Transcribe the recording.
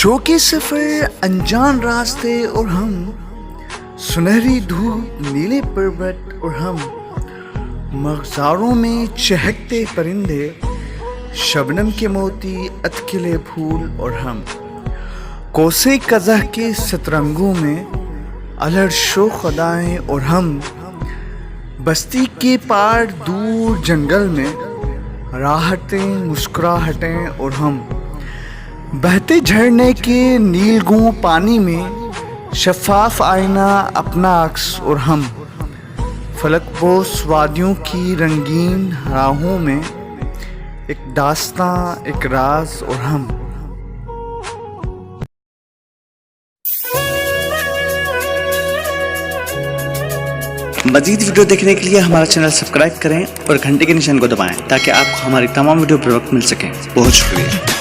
शौकी सफर, अनजान रास्ते और हम, सुनहरी धूप, नीले पर्वत और हम, मग़ज़ारों में चहकते परिंदे, शबनम के मोती, अटखिले फूल और हम, कोसे कज़ह के सतरंगों में अलहड़ अदाएं और हम, बस्ती के पार दूर जंगल में राहतें, मुस्कुराहटें और हम, बहते झरने के नीलगू पानी में शफ़ाफ आईना अपना अक्स और हम, फलकपोश वादियों की रंगीन राहों में एक दास्तां, एक राज और हम। मज़ीद वीडियो देखने के लिए हमारा चैनल सब्सक्राइब करें और घंटे के निशान को दबाएं ताकि आपको हमारी तमाम वीडियो बर वक्त मिल सकें। बहुत शुक्रिया।